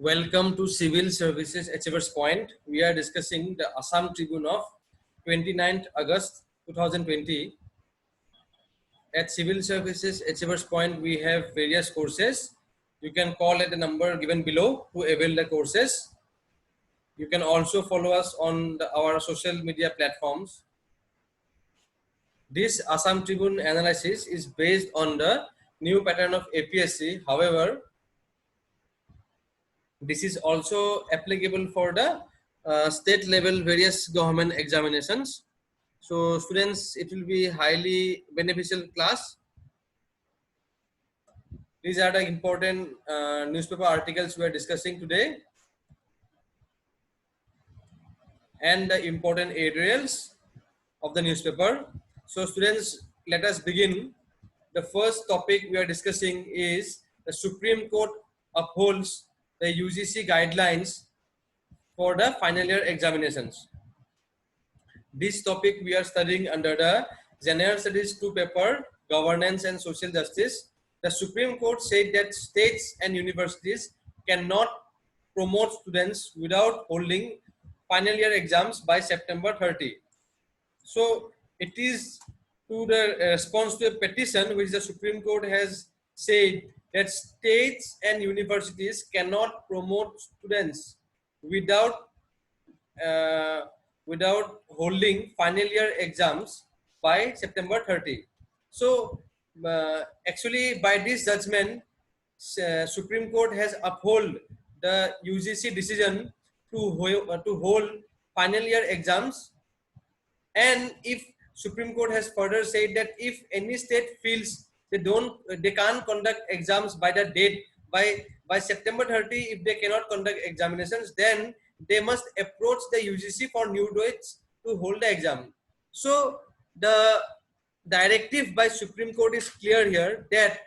Welcome to Civil Services Achievers Point. We are discussing the Assam Tribune of 29th August 2020. At Civil Services Achievers Point, we have various courses. You can call at the number given below to avail the courses. You can also follow us on our social media platforms. This Assam Tribune analysis is based on the new pattern of APSC. However, this is also applicable for the state level various government examinations. So students, it will be highly beneficial class. These are the important newspaper articles we are discussing today and the important editorials of the newspaper. So students, let us begin. The first topic we are discussing is the Supreme Court upholds the UGC guidelines for the final year examinations. This topic we are studying under the General Studies 2 paper, Governance and Social Justice. The Supreme Court said that states and universities cannot promote students without holding final year exams by September 30. So it is to the response to a petition which the Supreme Court has said that states and universities cannot promote students without without holding final year exams by September 30. So actually by this judgment, Supreme Court has upheld the UGC decision to hold final year exams. And if Supreme Court has further said that if any state feels they can't conduct exams by the date by September 30, if they cannot conduct examinations, then they must approach the UGC for new dates to hold the exam. So the directive by Supreme Court is clear here that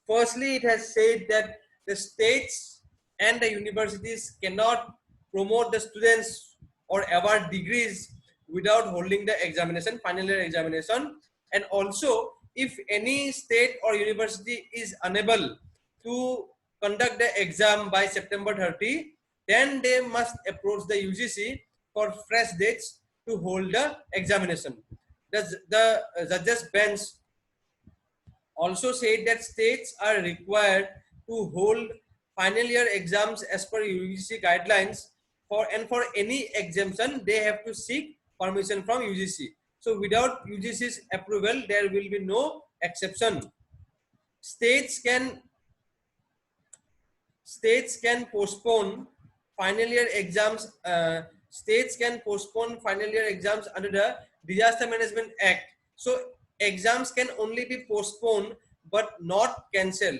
firstly it has said that the states and the universities cannot promote the students or award degrees without holding the examination, final year examination. And also if any state or university is unable to conduct the exam by September 30, then they must approach the UGC for fresh dates to hold the examination. The judges bench also said that states are required to hold final year exams as per UGC guidelines for any exemption they have to seek permission from UGC. So without UGC's approval there will be no exception. States can postpone final year exams. States can postpone final year exams under the Disaster Management Act. So exams can only be postponed but not cancelled.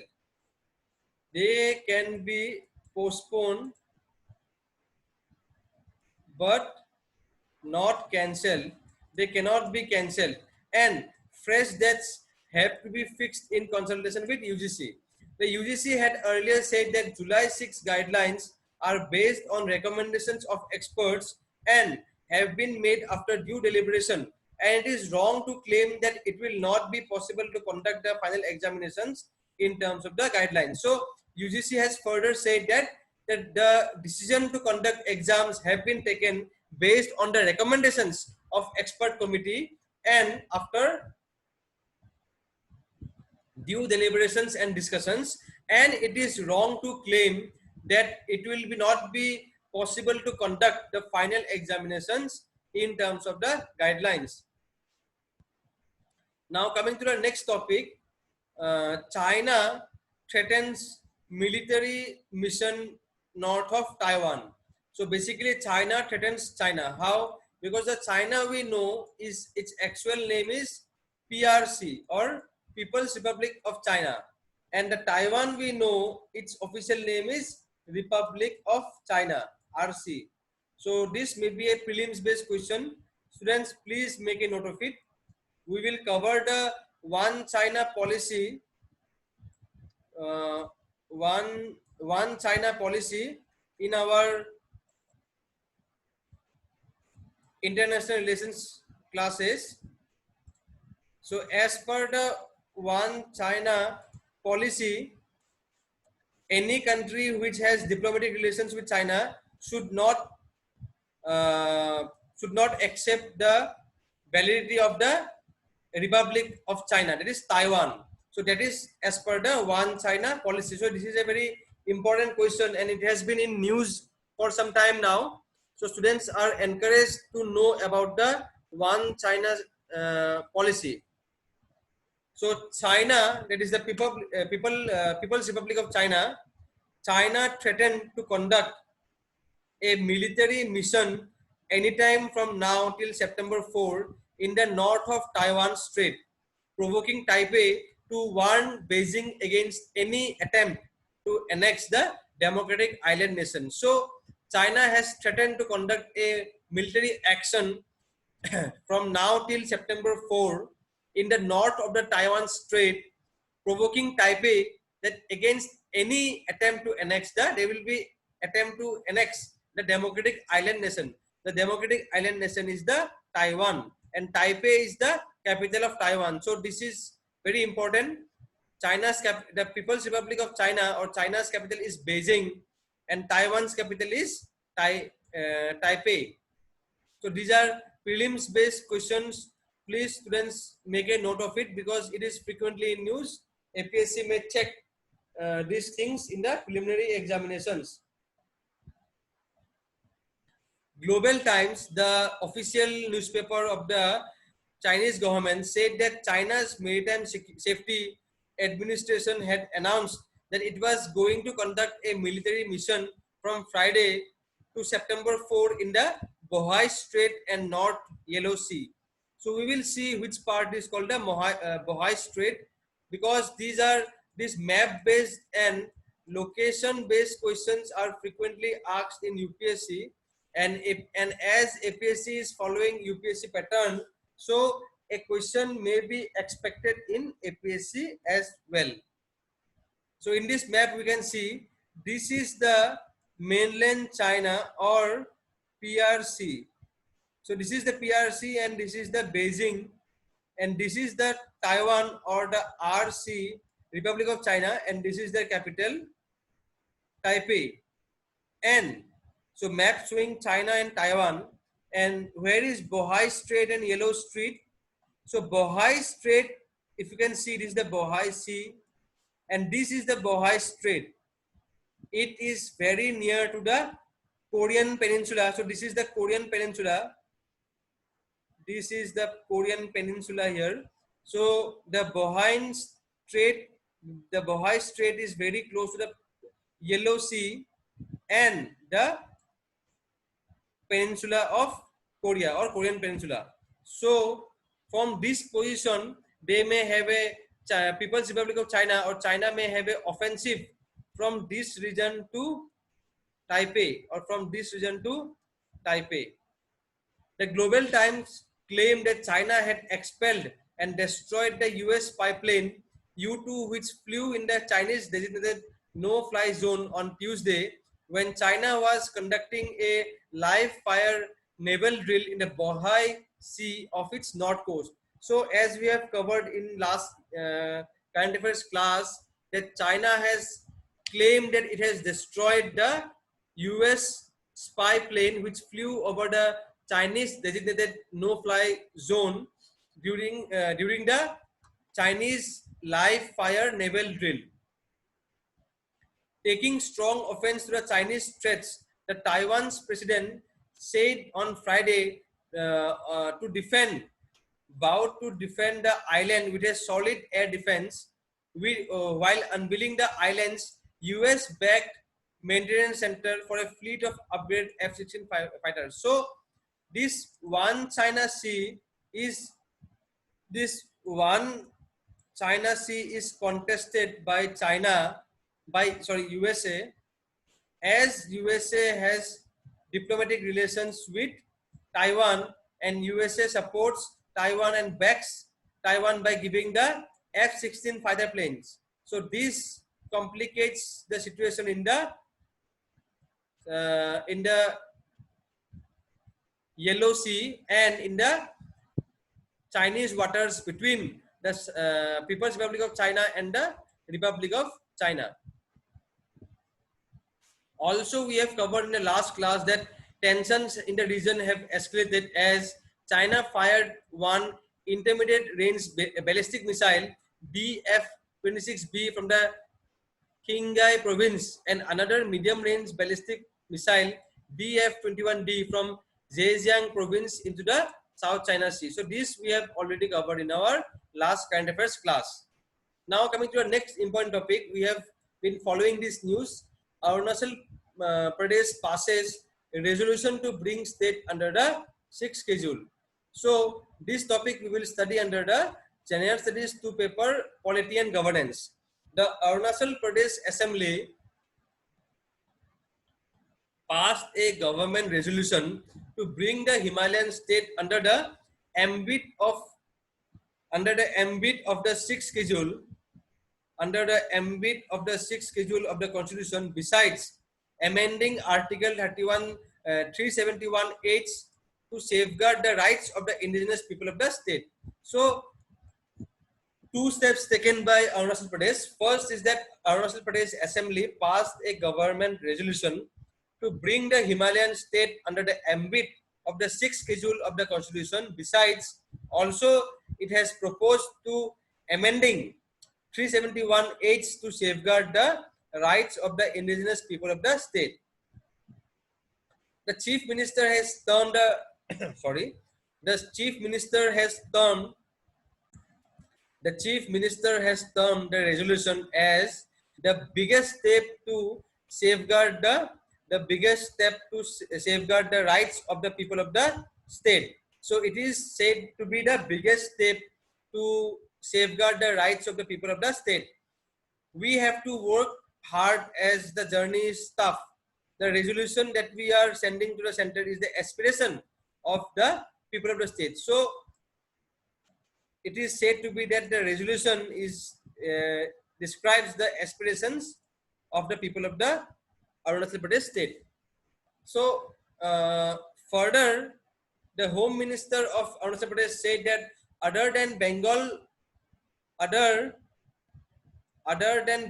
They can be postponed but not cancelled. They cannot be cancelled, and fresh dates have to be fixed in consultation with UGC. The UGC had earlier said that July 6 guidelines are based on recommendations of experts and have been made after due deliberation, and it is wrong to claim that it will not be possible to conduct the final examinations in terms of the guidelines. So UGC has further said that the decision to conduct exams have been taken based on the recommendations of expert committee and after due deliberations and discussions, and it is wrong to claim that it will not be possible to conduct the final examinations in terms of the guidelines. Now coming to the next topic, China threatens military mission north of Taiwan. So basically China threatens China. How? Because the China we know is its actual name is PRC or People's Republic of China, and the Taiwan we know its official name is Republic of China, RC. So this may be a prelims based question. Students, please make a note of it. We will cover the one China policy, one China policy in our international relations classes. So as per the one China policy, any country which has diplomatic relations with China uh, should not accept the validity of the Republic of China, that is Taiwan. So that is as per the One China policy. So this is a very important question and it has been in news for some time now. So students are encouraged to know about the One China policy. So China, that is the People's Republic of China, China threatened to conduct a military mission anytime from now till September 4 in the north of Taiwan Strait, provoking Taipei to warn Beijing against any attempt to annex the democratic island nation. So China has threatened to conduct a military action from now till September 4 in the north of the Taiwan Strait, provoking Taipei that against any attempt to annex there will be attempt to annex the democratic island nation. The democratic island nation is the Taiwan and Taipei is the capital of Taiwan. So this is very important. The People's Republic of China or China's capital is Beijing and Taiwan's capital is Taipei. So these are prelims based questions. Please students make a note of it because it is frequently in news. APSC may check these things in the preliminary examinations. Global Times, the official newspaper of the Chinese government, said that China's Maritime Safety Administration had announced that it was going to conduct a military mission from Friday to September 4 in the Bohai Strait and North Yellow Sea. So we will see which part is called the Bohai Strait, because these map based and location based questions are frequently asked in UPSC, and as APSC is following UPSC pattern, so a question may be expected in APSC as well. So in this map we can see this is the mainland China or PRC. So this is the PRC and this is the Beijing, and this is the Taiwan or the RC, Republic of China, and this is the capital Taipei. And so map showing China and Taiwan, and where is Bohai Strait and Yellow Strait? So Bohai Strait, if you can see, this is the Bohai Sea and this is the Bohai Strait. It is very near to the Korean Peninsula. So this is the Korean Peninsula. This is the Korean Peninsula here. So the Bohai Strait is very close to the Yellow Sea and the Peninsula of Korea or Korean Peninsula. So from this position, they may have a People's Republic of China or China may have an offensive from this region to Taipei or from this region to Taipei. The Global Times claimed that China had expelled and destroyed the US pipeline U-2, which flew in the Chinese designated no-fly zone on Tuesday when China was conducting a live fire naval drill in the Bohai Sea of its north coast. So as we have covered in last current affairs class, that China has claimed that it has destroyed the US spy plane which flew over the Chinese designated no-fly zone during the Chinese live fire naval drill. Taking strong offense to the Chinese threats, the Taiwan's president said on Friday vowed to defend the island with a solid air defense, while unveiling the island's US-backed maintenance center for a fleet of upgraded F-16 fighters. So this one China Sea is contested by USA, as USA has diplomatic relations with Taiwan and USA supports Taiwan and backs Taiwan by giving the F-16 fighter planes. So this complicates the situation in the Yellow Sea and in the Chinese waters between the People's Republic of China and the Republic of China. Also, we have covered in the last class that tensions in the region have escalated as China fired one intermediate range ballistic missile BF-26B from the Qinghai province and another medium range ballistic missile BF-21D from Zhejiang province into the South China Sea. So this we have already covered in our last current affairs class. Now coming to our next important topic, we have been following this news. Arunachal Pradesh passes a resolution to bring state under the 6th schedule. So this topic we will study under the General Studies 2 paper, Polity and Governance. The Arunachal Pradesh Assembly passed a government resolution to bring the Himalayan state under the ambit of the 6th schedule of the constitution, besides amending article 371H to safeguard the rights of the indigenous people of the state. So two steps taken by Arunachal Pradesh. First is that Arunachal Pradesh Assembly passed a government resolution to bring the Himalayan state under the ambit of the 6th schedule of the constitution. Besides, also it has proposed to amending 371H to safeguard the rights of the indigenous people of the state. The chief minister has termed the chief minister has termed the resolution as the biggest step to safeguard the rights of the people of the state. So it is said to be the biggest step to safeguard the rights of the people of the state. We have to work hard as the journey is tough. The resolution that we are sending to the center is the aspiration of the people of the state. So it is said to be that the resolution is describes the aspirations of the people of the Arunachal Pradesh state. So further, the Home Minister of Arunachal Pradesh said that other than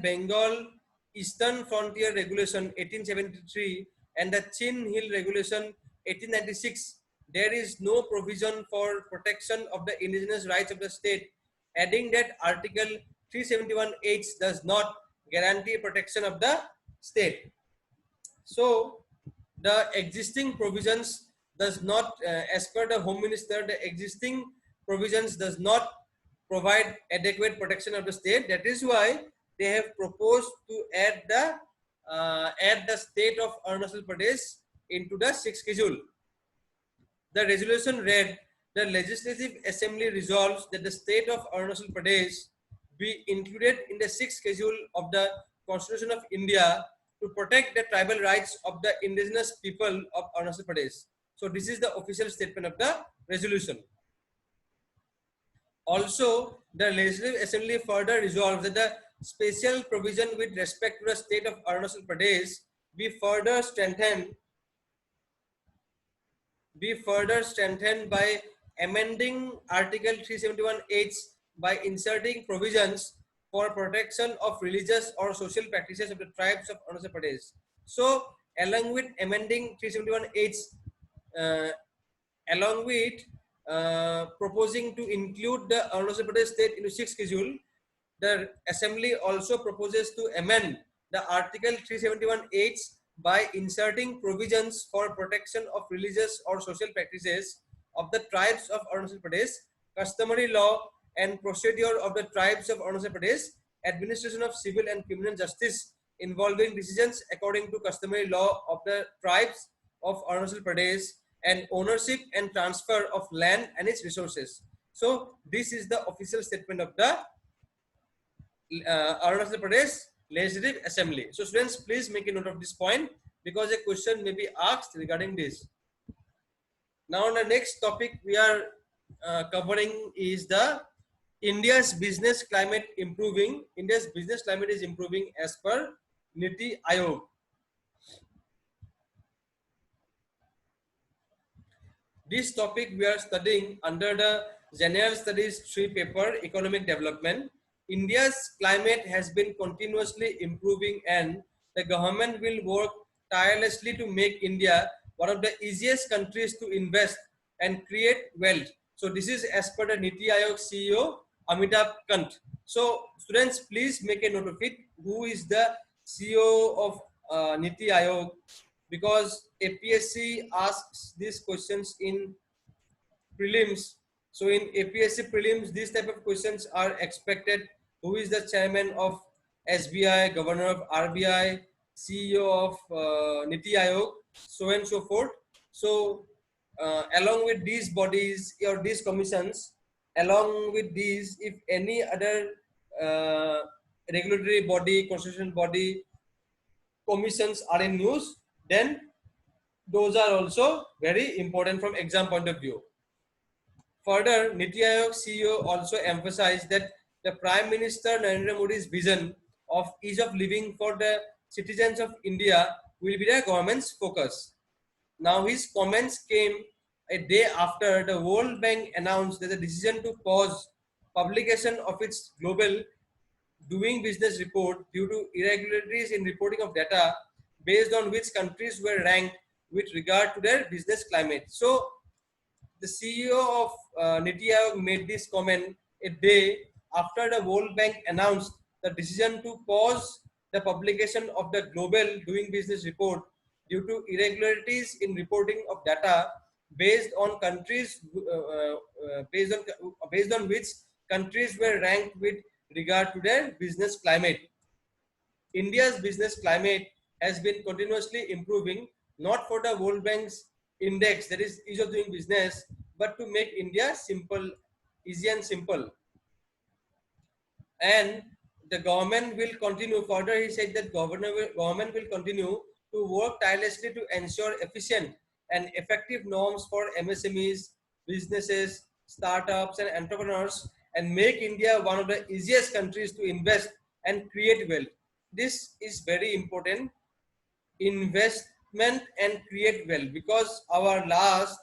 Bengal Eastern Frontier Regulation 1873 and the Chin Hill Regulation 1896, there is no provision for protection of the indigenous rights of the state, adding that Article 371H does not guarantee protection of the state. So the existing provisions does not, as per the Home Minister, the existing provisions does not provide adequate protection of the state. That is why they have proposed to add the state of Arunachal Pradesh into the 6th schedule. The resolution read, the Legislative Assembly resolves that the state of Arunachal Pradesh be included in the 6th schedule of the Constitution of India to protect the tribal rights of the indigenous people of Arunachal Pradesh. So this is the official statement of the resolution. Also, the Legislative Assembly further resolves that the special provision with respect to the state of Arunachal Pradesh be further strengthened by amending Article 371H by inserting provisions for protection of religious or social practices of the tribes of Arunachal Pradesh. So, along with amending 371H, proposing to include the Arunachal Pradesh state into 6th schedule, the Assembly also proposes to amend the Article 371H by inserting provisions for protection of religious or social practices of the tribes of Arunachal Pradesh, customary law and procedure of the tribes of Arunachal Pradesh, administration of civil and criminal justice involving decisions according to customary law of the tribes of Arunachal Pradesh, and ownership and transfer of land and its resources. So this is the official statement of the Arunachal Pradesh Legislative Assembly. So students, please make a note of this point because a question may be asked regarding this. Now the next topic we are covering is the India's business climate improving. India's business climate is improving as per Niti Aayog. This topic we are studying under the General Studies 3 paper, Economic Development. India's climate has been continuously improving and the government will work tirelessly to make India one of the easiest countries to invest and create wealth. So this is as per the Niti Aayog CEO Amitabh Kant. So students, please make a note of it. Who is the CEO of Niti Aayog? Because APSC asks these questions in prelims. So in APSC prelims, these type of questions are expected. Who is the chairman of SBI, governor of RBI, CEO of Niti Aayog, so and so forth. So along with these bodies or these commissions, along with these, if any other uh, regulatory body, constitutional body, commissions are in news, then those are also very important from exam point of view. Further, Niti Aayog CEO also emphasized that the Prime Minister Narendra Modi's vision of ease of living for the citizens of India will be the government's focus. Now, his comments came a day after the World Bank announced that the decision to pause publication of its global doing business report due to irregularities in reporting of data based on which countries were ranked with regard to their business climate. So, the CEO of Niti Aayog made this comment a day after the World Bank announced the decision to pause the publication of the global doing business report due to irregularities in reporting of data based on countries based on which countries were ranked with regard to their business climate. India's business climate has been continuously improving, not for the World Bank's index, that is ease of doing business, but to make India simple, easy and simple. And the government will continue. Further, he said that government will continue to work tirelessly to ensure efficient and effective norms for MSMEs, businesses, startups, and entrepreneurs, and make India one of the easiest countries to invest and create wealth. This is very important. Investment and create wealth, because our last,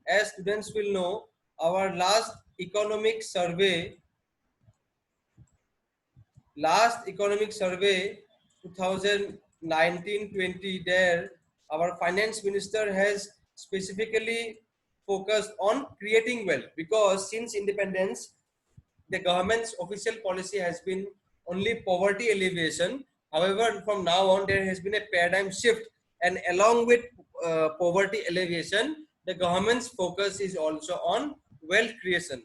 as students will know, our last economic survey 2019-20, there our finance minister has specifically focused on creating wealth, because since independence the government's official policy has been only poverty alleviation. However, from now on there has been a paradigm shift, and along with poverty alleviation, the government's focus is also on wealth creation.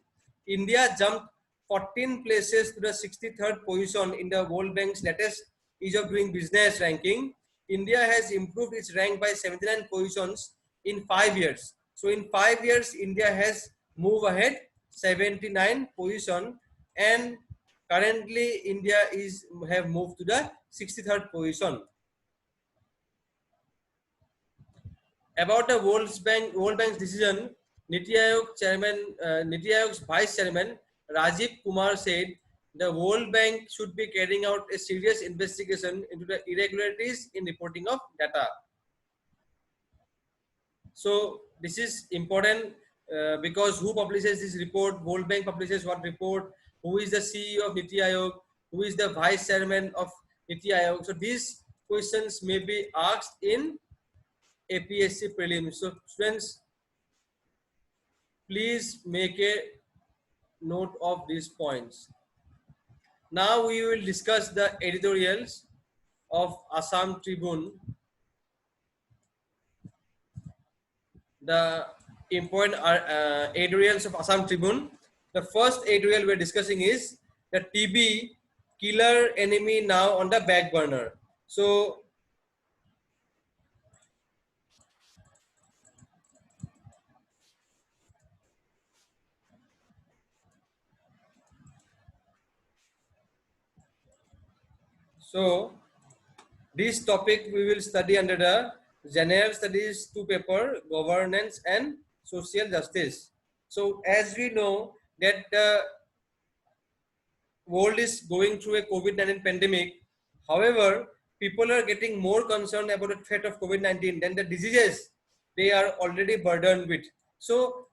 India jumped 14 places to the 63rd position in the World Bank's latest ease of doing business ranking. India has improved its rank by 79 positions in 5 years. So in 5 years, India has moved ahead 79 position, and currently India is have moved to the 63rd position. About the World Bank's decision, Niti Aayog's Vice Chairman Rajiv Kumar said the World Bank should be carrying out a serious investigation into the irregularities in reporting of data. So this is important because who publishes this report? World Bank publishes what report? Who is the CEO of Niti Aayog? Who is the Vice Chairman of Niti Aayog? So these questions may be asked in APSC prelims. So students, please make a note of these points. Now we will discuss the editorials of Assam Tribune. The important editorials of Assam Tribune. The first editorial we're discussing is the TB killer enemy now on the back burner. So this topic we will study under the General Studies 2 paper, Governance and Social Justice. So as we know that the world is going through a COVID-19 pandemic, however, people are getting more concerned about the threat of COVID-19 than the diseases they are already burdened with. So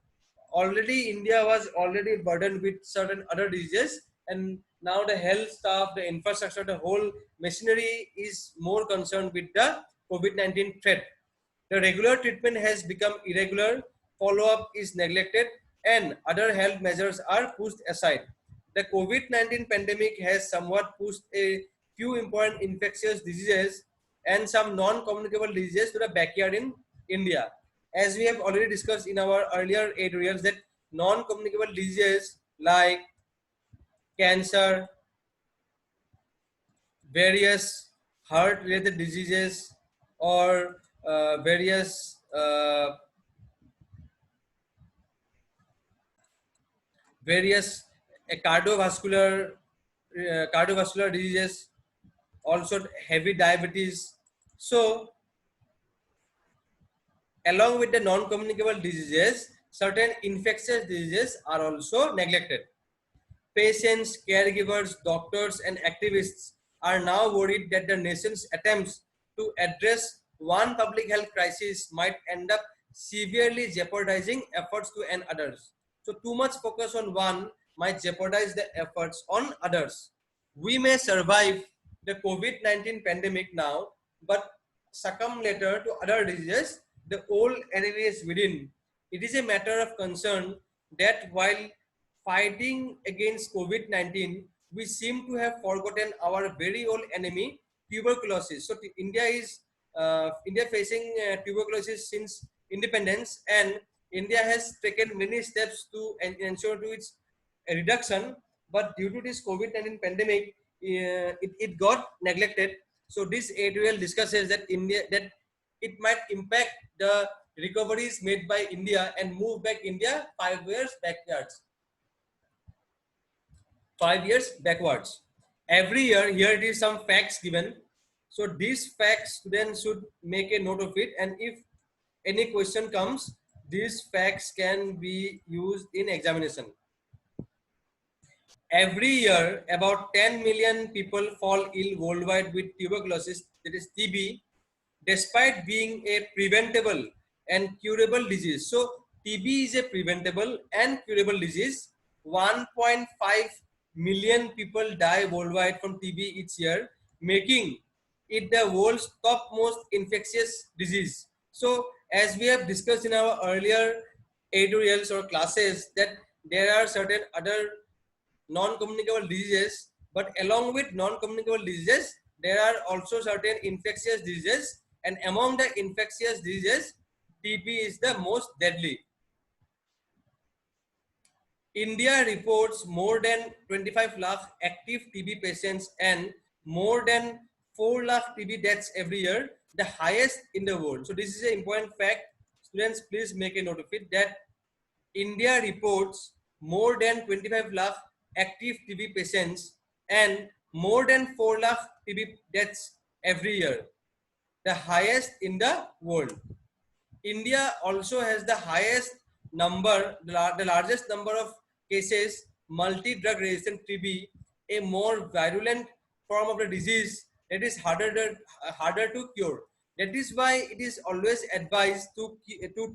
already India was already burdened with certain other diseases, and now the health staff, the infrastructure, the whole machinery is more concerned with the COVID-19 threat. The regular treatment has become irregular, follow-up is neglected, and other health measures are pushed aside. The COVID-19 pandemic has somewhat pushed a few important infectious diseases and some non-communicable diseases to the backyard in India. As we have already discussed in our earlier editorials, that non-communicable diseases like cancer, various heart-related diseases, or various cardiovascular diseases, also heavy diabetes. So along with the non-communicable diseases, certain infectious diseases are also neglected. Patients, caregivers, doctors, and activists are now worried that the nation's attempts to address one public health crisis might end up severely jeopardizing efforts to end others. So too much focus on one might jeopardize the efforts on others. We may survive the COVID-19 pandemic now, but succumb later to other diseases. The old enemy is within. It is a matter of concern that while fighting against COVID-19, we seem to have forgotten our very old enemy, tuberculosis. So India facing tuberculosis since independence, and India has taken many steps to ensure to its reduction. But due to this COVID-19 pandemic, it got neglected. So this editorial discusses that it might impact the recoveries made by India and move back India 5 years backwards. 5 years backwards. Every year, here it is some facts given. So these facts students should make a note of it, and if any question comes, these facts can be used in examination. Every year, about 10 million people fall ill worldwide with tuberculosis, that is TB, despite being a preventable and curable disease. So TB is a preventable and curable disease. 1.5 million people die worldwide from TB each year, making it the world's topmost infectious disease. So as we have discussed in our earlier editorials or classes, that there are certain other non-communicable diseases, but along with non-communicable diseases, there are also certain infectious diseases, and among the infectious diseases, TB is the most deadly. India reports more than 25 lakh active TB patients and more than 4 lakh TB deaths every year, the highest in the world. So this is an important fact. Students, please make a note of it, that India reports more than 25 lakh active TB patients and more than 4 lakh TB deaths every year, the highest in the world. India also has the highest number, the largest number of cases, multi-drug resistant TB, a more virulent form of the disease that is harder to cure. That is why it is always advised to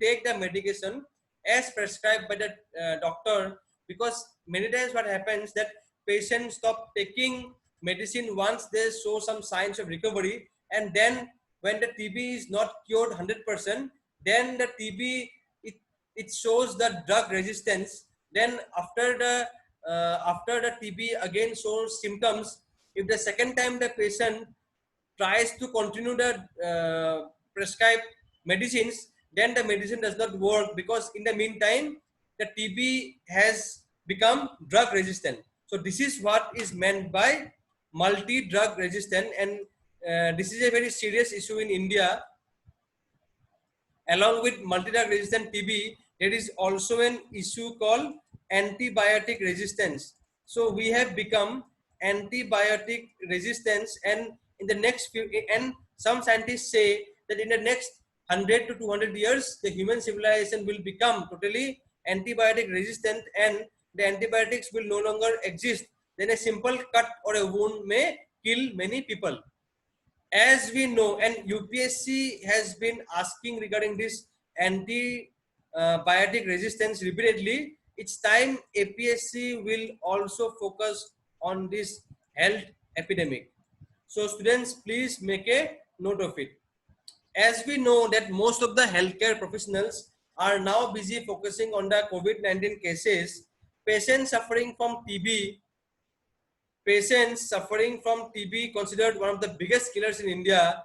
take the medication as prescribed by the doctor, because many times what happens that patients stop taking medicine once they show some signs of recovery, and then when the TB is not cured 100%, then the TB it shows the drug resistance. Then after the TB again shows symptoms, if the second time the patient tries to continue the prescribed medicines, then the medicine does not work, because in the meantime the TB has become drug resistant. So this is what is meant by multi-drug resistant, and this is a very serious issue in India. Along with multi-drug resistant TB, there is also an issue called antibiotic resistance. So we have become antibiotic resistance, and in the next few, and some scientists say that in the next 100 to 200 years, the human civilization will become totally antibiotic resistant, and the antibiotics will no longer exist. Then a simple cut or a wound may kill many people. As we know, and UPSC has been asking regarding this antibiotic resistance repeatedly, it's time APSC will also focus on this health epidemic. So students, please make a note of it. as we know that most of the healthcare professionals are now busy focusing on the COVID-19 cases, patients suffering from TB, patients suffering from TB, considered one of the biggest killers in India,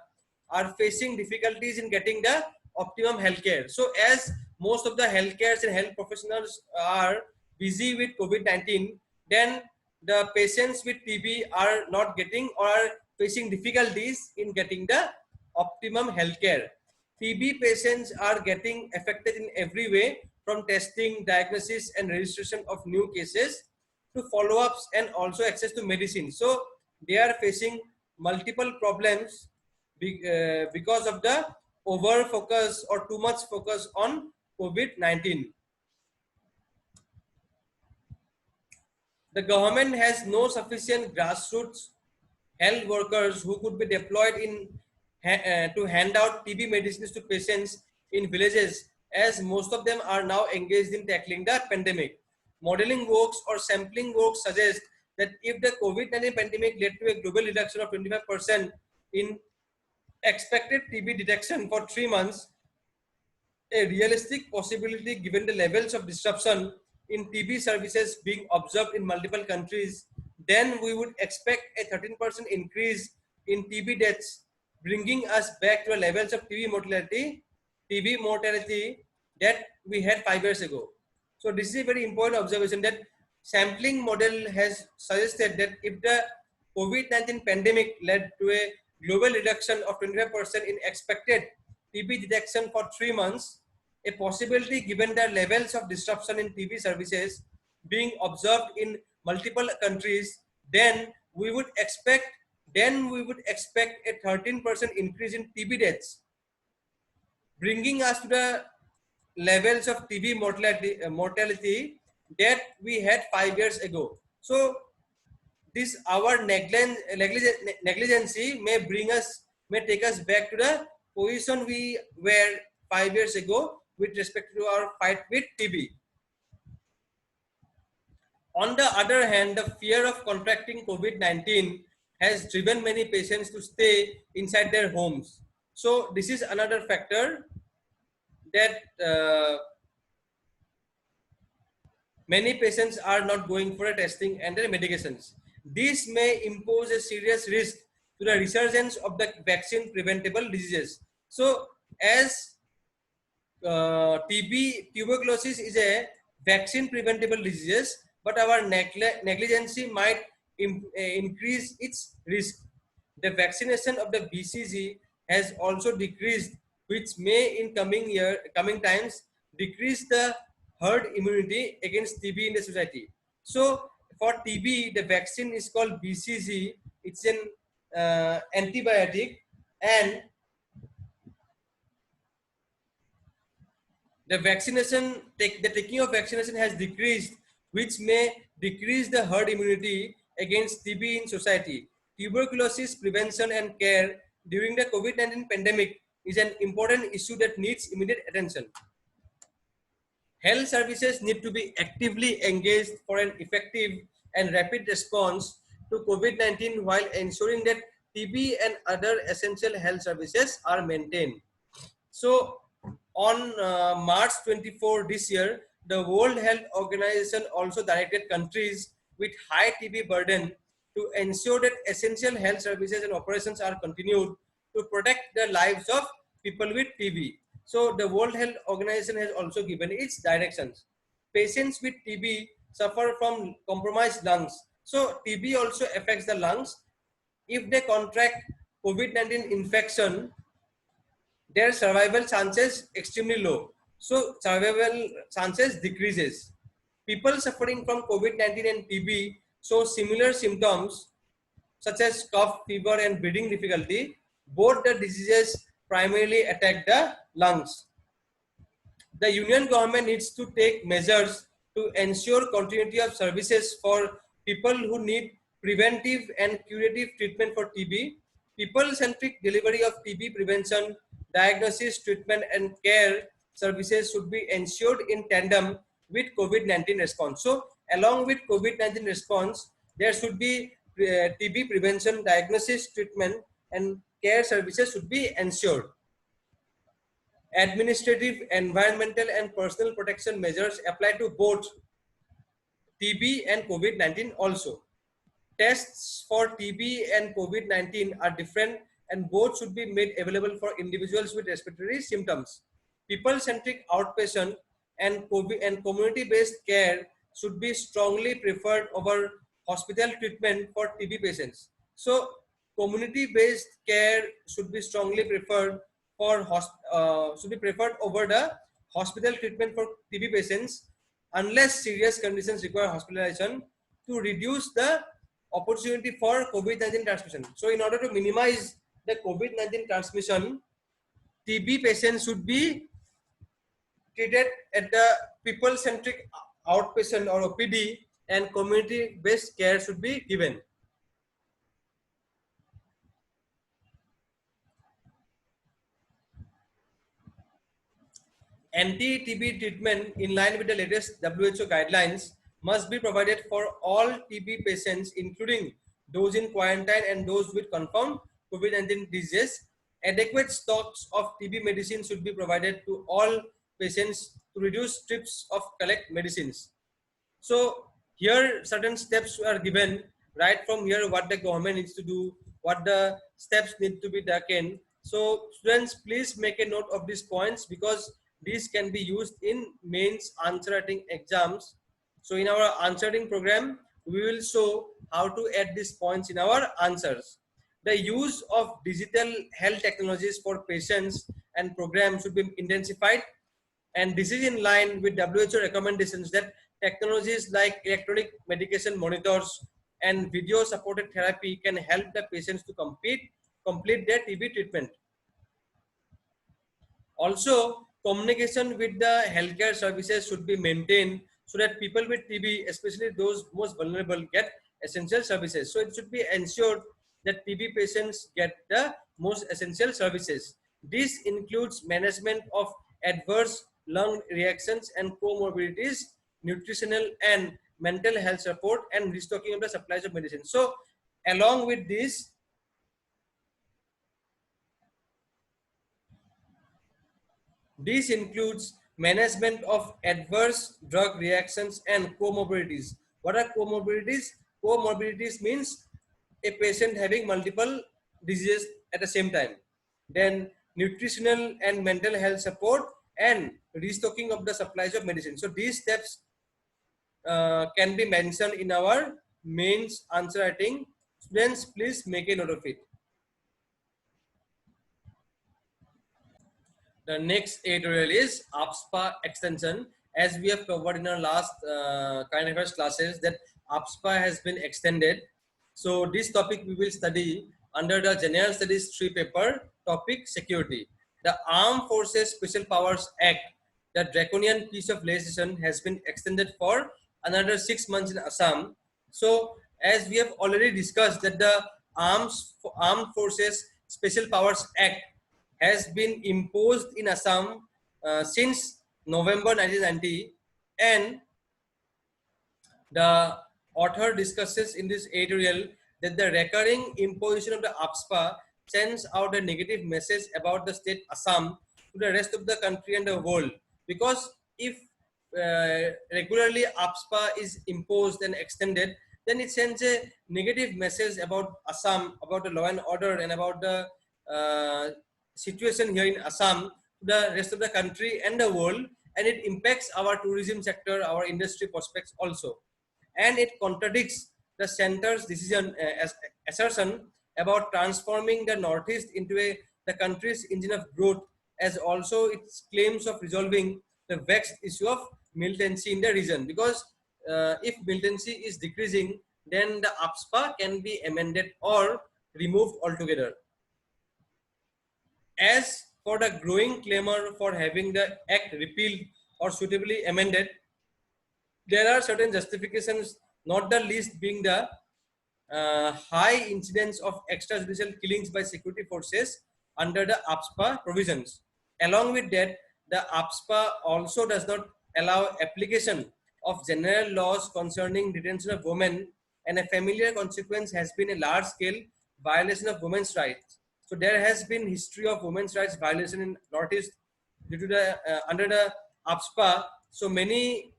are facing difficulties in getting the optimum healthcare. So, as most of the healthcare and health professionals are busy with COVID-19, then the patients with TB are not getting or are facing difficulties in getting the optimum healthcare. TB patients are getting affected in every way, from testing, diagnosis, and registration of new cases to follow-ups and also access to medicine. So they are facing multiple problems because of the over focus or too much focus on COVID-19. The government has no sufficient grassroots health workers who could be deployed in to hand out TB medicines to patients in villages, as most of them are now engaged in tackling the pandemic. Modeling works or sampling works suggest that if the COVID-19 pandemic led to a global reduction of 25% in expected TB detection for 3 months, a realistic possibility given the levels of disruption in TB services being observed in multiple countries, then we would expect a 13% increase in TB deaths, bringing us back to the levels of TB mortality that we had 5 years ago. So this is a very important observation, that sampling model has suggested that if the COVID-19 pandemic led to a global reduction of 25% in expected TB detection for 3 months, a possibility given the levels of disruption in TB services being observed in multiple countries, then we would expect a 13% increase in TB deaths, bringing us to the levels of TB mortality that we had 5 years ago. So this our negligence may take us back to the position we were 5 years ago with respect to our fight with TB. On the other hand, the fear of contracting COVID-19 has driven many patients to stay inside their homes. So this is another factor that many patients are not going for a testing and their medications. This may impose a serious risk to the resurgence of the vaccine preventable diseases. So as tuberculosis is a vaccine preventable disease, but our negligence might increase its risk. The vaccination of the BCG has also decreased, which may in coming times decrease the herd immunity against TB in the society. So for TB, the vaccine is called BCG. It's an antibiotic, and the taking of vaccination has decreased, which may decrease the herd immunity against TB in society. Tuberculosis prevention and care during the COVID-19 pandemic is an important issue that needs immediate attention. Health services need to be actively engaged for an effective and rapid response to COVID-19 while ensuring that TB and other essential health services are maintained. So on March 24 this year, the World Health Organization also directed countries with high TB burden to ensure that essential health services and operations are continued to protect the lives of people with TB. So the World Health Organization has also given its directions. Patients with TB suffer from compromised lungs. So TB also affects the lungs. If they contract COVID-19 infection, their survival chances extremely low. So survival chances decreases. People suffering from COVID-19 and TB show similar symptoms such as cough, fever, and breathing difficulty. Both the diseases primarily attack the lungs. The union government needs to take measures to ensure continuity of services for people who need preventive and curative treatment for TB. People-centric delivery of TB prevention, diagnosis, treatment, and care services should be ensured in tandem with COVID-19 response. So, along with COVID-19 response, there should be TB prevention, diagnosis, treatment, and care services should be ensured. Administrative, environmental, and personal protection measures apply to both TB and COVID-19 also. Tests for TB and COVID-19 are different and both should be made available for individuals with respiratory symptoms. People-centric outpatient and COVID and community-based care should be strongly preferred over hospital treatment for TB patients. So, community-based care should be strongly preferred for over the hospital treatment for TB patients unless serious conditions require hospitalization to reduce the opportunity for COVID-19 transmission. So in order to minimize the COVID-19 transmission, TB patients should be treated at the people-centric outpatient or OPD, and community-based care should be given. Anti-TB treatment in line with the latest WHO guidelines must be provided for all TB patients, including those in quarantine and those with confirmed COVID-19 disease. Adequate stocks of TB medicine should be provided to all patients to reduce trips of collect medicines. So here certain steps are given right from here what the government needs to do, what the steps need to be taken. So students, please make a note of these points because these can be used in mains answer writing exams. So in our answering program, we will show how to add these points in our answers. The use of digital health technologies for patients and programs should be intensified, and this is in line with WHO recommendations that technologies like electronic medication monitors and video supported therapy can help the patients to complete their TB treatment. Also, communication with the healthcare services should be maintained so that people with TB, especially those most vulnerable, get essential services. So it should be ensured that TB patients get the most essential services. This includes management of adverse lung reactions and comorbidities, nutritional and mental health support, and restocking of the supplies of medicine. So along with this, this includes management of adverse drug reactions and comorbidities. What are comorbidities? Comorbidities means a patient having multiple diseases at the same time. Then nutritional and mental health support and restocking of the supplies of medicine. So these steps can be mentioned in our mains answer writing. Students, please make a note of it. The next tutorial is APSPA extension. As we have covered in our last current affairs classes that APSPA has been extended. So this topic we will study under the General Studies 3 paper topic security. The Armed Forces Special Powers Act, the draconian piece of legislation, has been extended for another 6 months in Assam. So as we have already discussed that the Armed Forces Special Powers Act has been imposed in Assam since November 1990, and the author discusses in this editorial that the recurring imposition of the APSPA sends out a negative message about the state Assam to the rest of the country and the world, because if regularly APSPA is imposed and extended, then it sends a negative message about Assam, about the law and order, and about the situation here in Assam to the rest of the country and the world, and it impacts our tourism sector, our industry prospects also, and it contradicts the center's decision assertion about transforming the Northeast into the country's engine of growth, as also its claims of resolving the vexed issue of militancy in the region, because if militancy is decreasing, then the APSPA can be amended or removed altogether. As for the growing clamor for having the act repealed or suitably amended, there are certain justifications, not the least being the high incidence of extrajudicial killings by security forces under the APSPA provisions. Along with that, the APSPA also does not allow application of general laws concerning detention of women, and a familiar consequence has been a large-scale violation of women's rights. So there has been history of women's rights violation in Northeast due to the under the APSPA, so many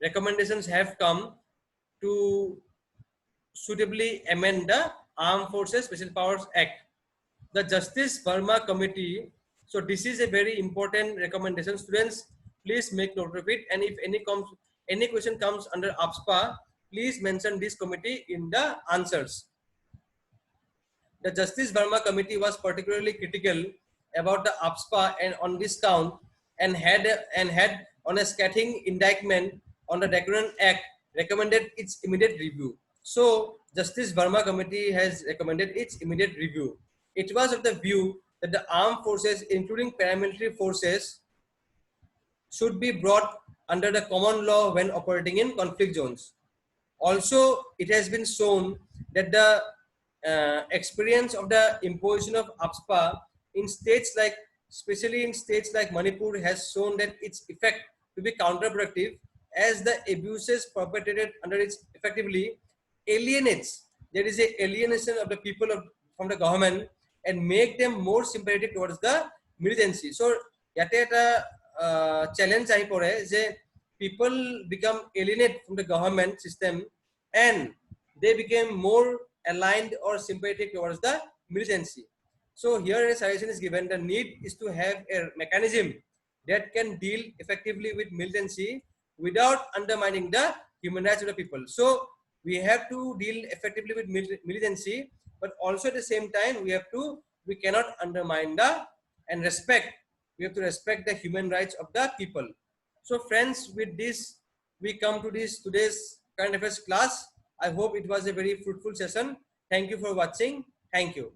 recommendations have come to suitably amend the Armed Forces Special Powers Act. The Justice Verma Committee. So this is a very important recommendation. Students, please make note of it. And if any question comes under APSPA, please mention this committee in the answers. The Justice Verma Committee was particularly critical about the APSPA and on this count, and had on a scathing indictment on the Dacron Act recommended its immediate review. So Justice Verma Committee has recommended its immediate review. It was of the view that the armed forces, including paramilitary forces, should be brought under the common law when operating in conflict zones. Also, it has been shown that the experience of the imposition of APSPA in states like, especially in states like Manipur, has shown that its effect to be counterproductive, as the abuses perpetrated under it effectively alienates. There is a alienation of the people from the government and make them more sympathetic towards the militancy. So, yate eta challenge ahi pore je people become alienate from the government system and they became more aligned or sympathetic towards the militancy. So here a suggestion is given. The need is to have a mechanism that can deal effectively with militancy without undermining the human rights of the people. So we have to deal effectively with militancy, but also at the same time we cannot undermine and respect. We have to respect the human rights of the people. So friends, with this we come to this today's current affairs class. I hope it was a very fruitful session. Thank you for watching. Thank you.